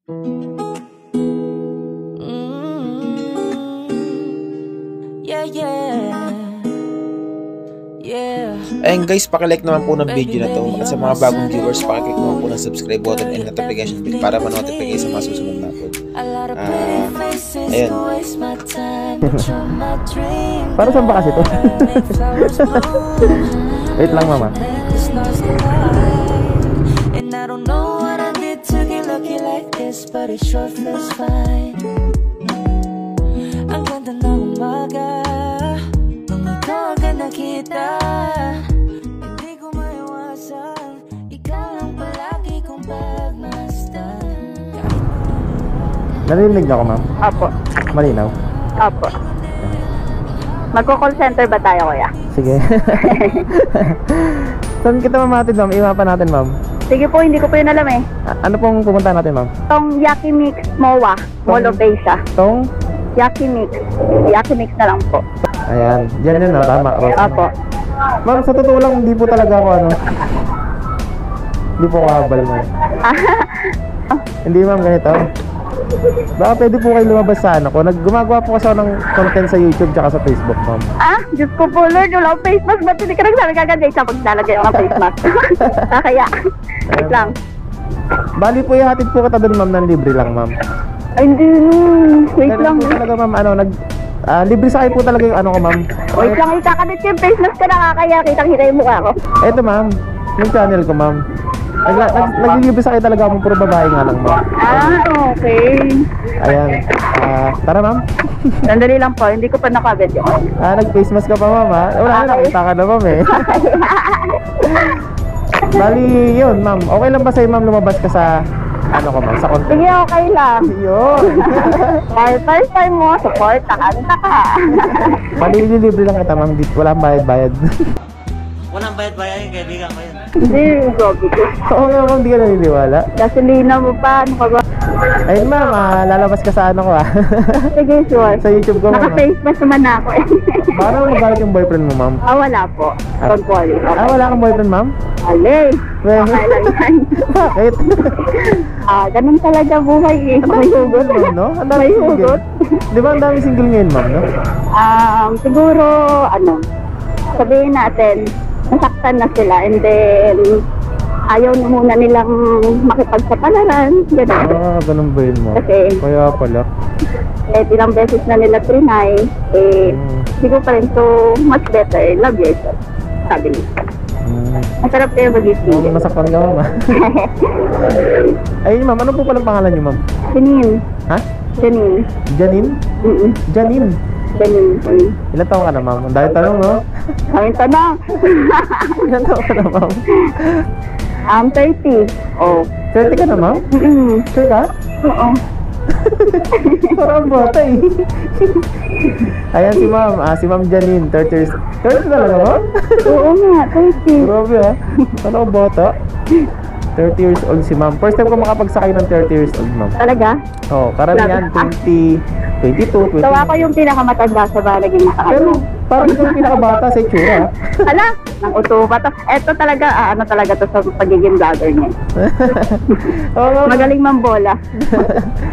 Ayun guys, pakilike naman po ng video na to. At sa mga bagong viewers, pakiclick naman po ng subscribe button and notification bell para ma-notify kayo sa mga susunod na upload. Ayun. Para saan ba kasi to? Wait lang mama. And I don't know what I did to get lucky like this, but it sure feels fine. Ang ganda ng umaga nung ikaw agad nakita. Hindi ko maiwasan, ikaw ang palagi kong pagmasdan. Narinig ako ma'am? Apo. Malinaw? Apo. Magko-call center ba tayo, kuya? Sige. Saan kita mamatid ma'am? Iwa pa natin ma'am. Sige po, hindi ko po yun alam eh. Ano pong pupunta natin ma'am? Tong Yaki Mix MOA, Mall of Asia. Tong? Yaki Mix. Yaki Mix na lang po. Ayan. Diyan yun, no? Tama. Apo. Ma'am, sa totoo lang, hindi po talaga ako ano. Hindi po ako habal ma'am. Hindi ma'am, ganito. Baka pwede po kayo lumabas sa ano ko. Gumagawa po kasi ako ng content sa YouTube tsaka sa Facebook ma'am. Diyos ko po Lord, wala akong face mask. Ba't hindi ka nagsabi kagad sa paglalagay ako ng face mask? Kaya, wait lang. Bali po ihatid po kita doon ma'am ng libre lang ma'am. Ay, hindi. Wait lang. Po talaga ma'am, ano, libre sa kayo po talaga yung ano ko ma'am. Wait lang, ikakabit yung face mask ka nakakaya. Kitang-kita yung mukha ko. Eto ma'am, yung channel ko ma'am. Naglilibre sa kayo talaga ma'am, puro babae nga lang ma'am. Okay. Ayan. Tara ma'am. Sandali lang po, hindi ko pa nakabit yun. Nag-face mask ka pa ma'am ha? Wala na, nakita ka na ma'am eh. Bali, yun ma'am. Okay lang ba sa'yo ma'am lumabas ka sa ano ko ma'am, sa content? Sige, okay lang. Yun. Dahil first time mo, support, kanta ka. Bali, libre lang kita ma'am. Walang bayad-bayad. Walang bayad-bayad yung kaibigan ko yun. Hindi, gobi ko. Oo nga ma'am, di ka naniniwala. Gasolina mo pa, ano ka ba? Ayun ma'am, lalabas ka sa ano ko ha. Sige, sure. Sa YouTube ko ma'am. Naka-face mask naman na ako eh. Baka naman magalit yung boyfriend mo ma'am. Wala po. Don't worry. Okay. Wala kang boyfriend ma'am? Alay. Well, Okay lang yan. bakit? Ganun talaga buhay eh. May hugot. No? Ang dami May single. hugot. Di ba ang dami single ngayon ma'am, no? Siguro, sabihin natin, nasaktan na sila and then ayaw na muna nilang makipagsapalaran. Gano'n. Ganun ba yun ma'am? Kasi, Kaya pala. ilang beses na nila trinay, siguro pa rin, so much better, love yourself, sabi nila. Masarap kayo mag-isip. Masaktan ka ma'am. Ayun ma'am, ano po palang pangalan niyo ma'am? Janine. Ha? Janine. Janine? Janine? Janine. Ilan taon ka na ma'am? Ang dahil tanong no? Kaming tanong. Ilan taon ka na ma'am? 30. Oh. 30 ka na ma'am? Sure ka? Oo. Parang bata eh. Ayan si ma'am Janine, 30 years. 30 talaga ma'am? Oo nga, 30. Grabe ha? Ano ka bata? 30 years old si ma'am. First time ko makapagsakay ng 30 years old ma'am. Talaga? Oo, karamihan 20, 22, 20. So ako yung pinakamatanda sa balagin sa Pero kanya. parang ikaw yung pinakabata sa itsura. Hala, ang uto ba to? Eto talaga, ano talaga to sa pagiging vlogger niya. Oo ma'am. Magaling mambola.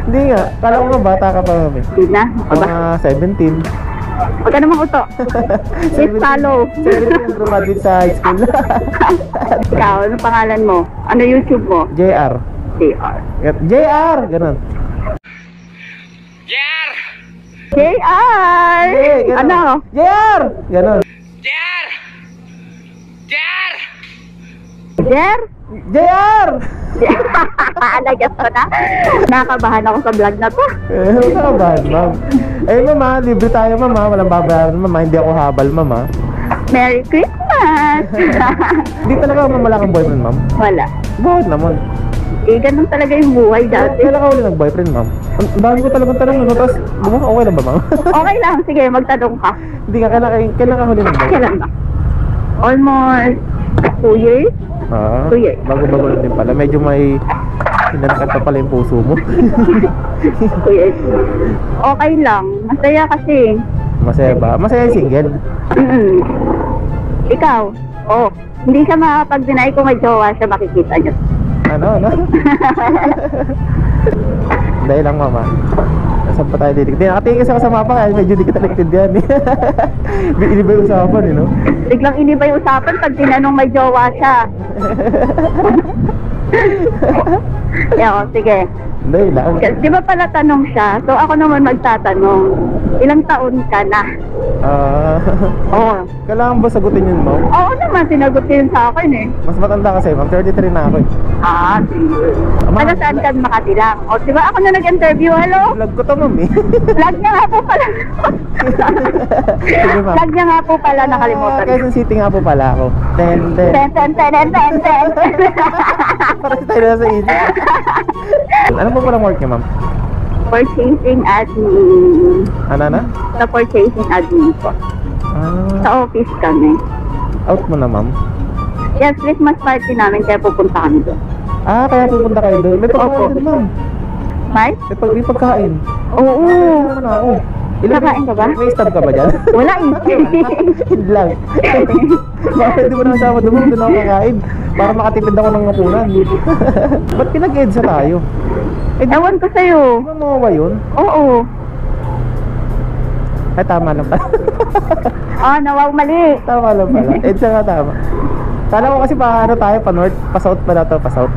Hindi nga, kala ko nga bata ka pa ma'am eh. Hindi na, ako ba? Mga 17. Huwag ka namang uto. Please follow. 17 graduate sa high school. Ikaw, ano pangalan mo? Ano YouTube mo? JR. JR. JR! Ganon. JR! Ganon. Ano? JR! Ganon. Jer? JR! Alagas ko na. Nakakabahan ako sa vlog na to. Nakabahan ma'am. Mama, libre tayo mama. Walang babayaran mama. Hindi ako habal mama. Merry Christmas! Hindi talaga ma'am wala kang boyfriend ma'am? Wala. Bakit naman? Ganun talaga yung buhay dati. Kailan ka uli nag-boyfriend ma'am? Ang dami ko talagang tanong no? Tapos, okay lang ba ma'am? Okay lang, sige, magtanong ka. Hindi ka, kailan ka huli nag-boyfriend? Kailan ba? Almost 2 years? 2 years. Bago-bago lang din pala. Medyo may hinanakat pa pala yung puso mo. 2 years. Okay lang. Masaya kasi. Masaya ba? Masaya yung single? Ikaw? Oh, hindi siya makapag-deny kung may jowa siya, makikita niyo. Ano? Dahil lang mama. Saan pa tayo dito? Nakatingin kasi ako sa mapa kaya medyo di kita nagtindihan eh. Iniba yung usapan eh, no? Biglang iniba yung usapan pag tinanong may jowa siya. Yeah, sige. Dahil lang. Di ba pala tanong siya? So ako naman magtatanong. Ilang taon ka na? Oo. Kailangan ba sagutin yun, ma'am? Oo naman, sinagot ko yun sa akin eh. Mas matanda kasi, ma'am. 33 na ako eh. Sige. Taga saan ka makatilang? O, di ba ako na nag-interview? Hello? Vlog ko to, ma'am eh. Vlog niya nga po pala. Sige, ma'am. Vlog niya nga po pala, nakalimutan. Quezon City nga po pala ako. Ten. Parang tayo na sa isip. Ano po palang work niya, ma'am? Purchasing admin. Ano na? Sa purchasing admin po. Sa office kami. Out mo na, ma'am? Yes, Christmas party namin kaya pupunta kami doon. Kaya pupunta kayo doon. May pagkain doon, ma'am. Mike? May pagkain. Oo. Ano na ako? Kakain ka ba? May stab ka ba dyan? Wala eh. Hindi lang. Bakit di mo na kasama doon? Doon ako kakain. Para makatipid ako ng ngapunan. Ba't pinag-EDSA tayo? Ewan ko sa'yo. Di ba mawawa yun? Oo. Ay, tama lang pala. Nawaw mali. Tama lang pala. EDSA nga tama. Kala ko kasi paano tayo, pa-north, pa-south pala to, pa-south.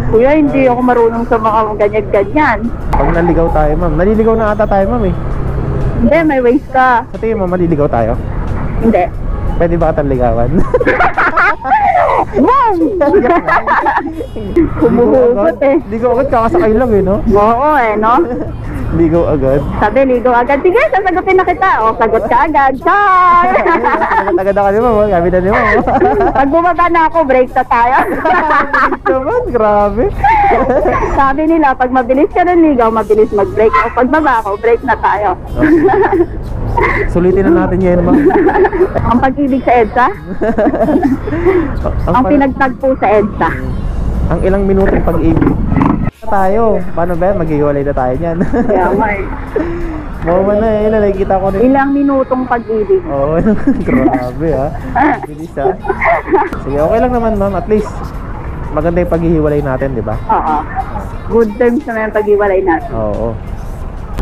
Kuya, hindi ako marunong sa mga ganyan-ganyan. Pag naligaw tayo, ma'am. Naliligaw na ata tayo, ma'am eh. Hindi, may ways ka. Sa tingin mo, maliligaw tayo? Hindi. Pwede ba kitang ligawan? Wow! Humuhugot eh. Ligaw agad, kakasakay lang eh, no? Oo eh, no? Ligaw agad. Sabi, ligaw agad. Sige, sasagutin na kita. O, sagot ka agad. Char! Agad ako ni ma'am, gabi na ni ma'am. Pag bumaba na ako, break na tayo. Naman, grabe. Sabi nila, pag mabilis ka ng ligaw, mabilis mag-break. O, pag baba ako, break na tayo. Sulitin na natin yan, ma'am. Ang pag-ibig sa EDSA? Ang pinagtagpo sa EDSA. Ang ilang minutong pag-ibig. Tayo, paano ba yan? Maghihiwalay na tayo niyan. Kaya may. Mama na eh, nakikita ko rin. Ilang minutong pag-ibig. Oo, grabe ha. Bilis ha. Sige, okay lang naman ma'am. At least, maganda yung paghihiwalay natin, di ba? Oo. Good terms naman yung pag-iwalay natin. Oo.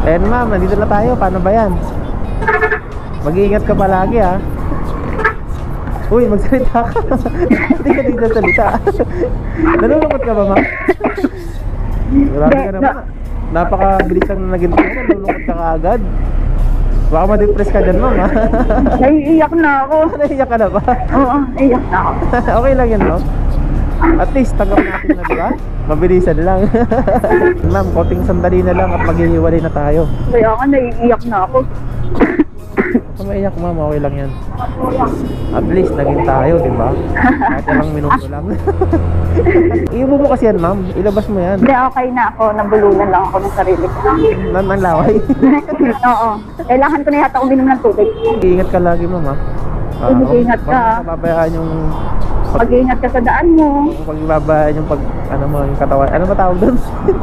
And ma'am, nandito na tayo. Paano ba yan? Mag-iingat ka palagi ha. Uy, magsalita ka. Hindi ka dito salita. Nalulungkot ka ba ma'am? Grabe ka naman. Napakabilis lang na naging tayo. Nalulungkot ka kaagad. Baka ma-depress ka dyan ma'am ha. Naiiyak na ako. Naiiyak ka na ba? Oo, naiiyak na ako. Okay lang yan no? At least tanggap natin na diba? Mabilisan lang. Ma'am, konting sandali na lang at maghihiwalay na tayo. Kaya ka naiiyak na ako. Kung maiyak ma'am, okay lang yan. At least naging tayo, diba? Kahit ilang minuto lang. Iubo mo kasi yan ma'am, ilabas mo yan. Hindi, okay na ako. Nabulunan lang ako ng sarili ko. Nang laway. Oo. Kailangan ko na yata uminom ng tubig. Iingat ka lagi ma'am ha. Mag-iingat ka. Huwag papabayaan yung Mag-iingat ka sa daan mo. pag ibabayaan yung pag, ano mo, yung katawan. Ano ba tawag doon?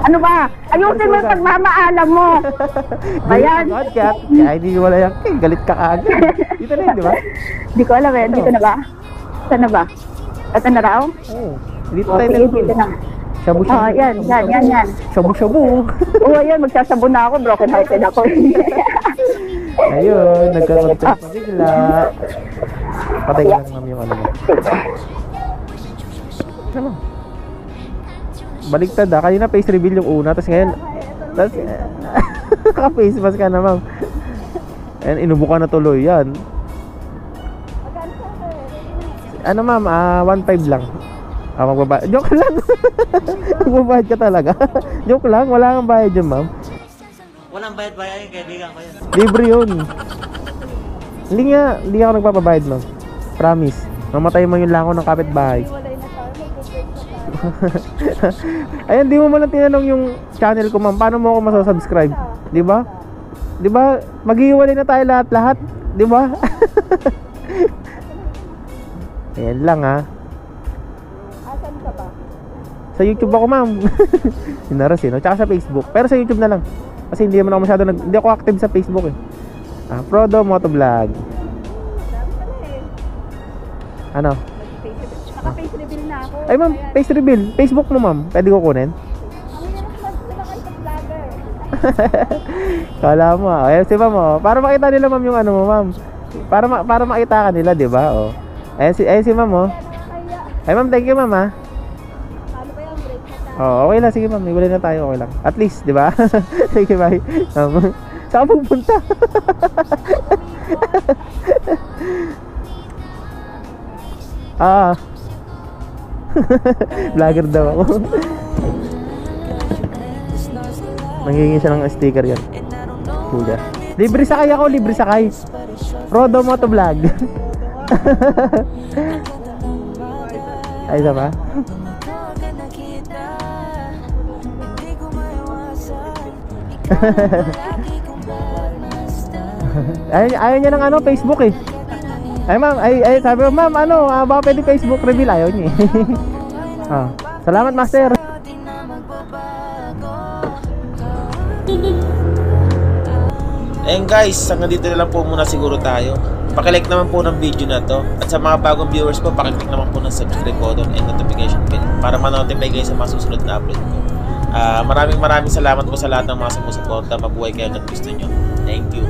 Ano ba? Ayusin mo yung pagmamaalam mo. Ayan. Kaya hindi wala yan. Galit ka kaagad. Dito na yun, di ba? Hindi ko alam eh. Dito na ba? Saan na ba? Ito na raw? Oo. Dito Okay, tayo dito na. Shabu-shabu. Oo, yan. Shabu-shabu. Oo, ayan. Magsasabu na ako. Broken hearted ako. Ayun, nagkakontent pa bigla. Patay ka lang ma'am yung ano mo. Ano? Baligtad ah. Kanina face reveal yung una. Tapos ngayon, naka-face mask ka na ma'am. And inubo ka na tuloy yan. Ano ma'am, 1.5 lang. Magbabayad. Joke lang. Magbabayad ka talaga. Joke lang, wala kang bayad dyan ma'am. Walang bayad-bayad yung kaibigan ko yun. Libre yun. Hindi ako nagpapabayad ma'am. Promise. Mamatay mo yung lango ng kapitbahay. Ayun, di mo man lang tinanong yung channel ko ma'am. Paano mo ako masasubscribe? Di ba? Di ba? Maghihiwalay na tayo lahat-lahat. Di ba? Ayan lang ha. Asan ka ba? Sa YouTube ako ma'am. Hinaras eh, no? Tsaka sa Facebook. Pero sa YouTube na lang. Kasi hindi naman ako masyado hindi ako active sa Facebook eh. Prodo Motovlog. Ano? Naka-face reveal na ako. Ay ma'am, face reveal. Facebook mo ma'am. Pwede ko kunin? Ang hirap na kayo sa vlogger. Kala mo. Ayan si ma'am oh. Para makita nila ma'am yung ano mo ma'am. Para makita ka nila, di ba? Oh. Ayan si ma'am oh. Ay ma'am, thank you ma'am ha. Oh, okay lang, sige ma'am, iwalay na tayo, okay lang. At least, di ba? Sige, bye. Saan ka pupunta? Vlogger daw ako. Nangingi siya ng sticker yan. Kuya. Libre sakay ako, libre sakay. Rodo Motovlog. Ay, isa pa? Ayaw niya ng ano, Facebook eh. Ay ma'am, ay sabi ko, ma'am, ano, baka pwede Facebook reveal, ayaw niya eh. Salamat master. And guys, hanggang dito na lang po muna siguro tayo. Pakilike naman po ng video na to. At sa mga bagong viewers po, pakiclick naman po ng subscribe button and notification bell para ma-notify kayo sa mga susunod na upload ko. Maraming salamat po sa lahat ng mga sumusuporta. Mabuhay kayo at gusto nyo. Thank you.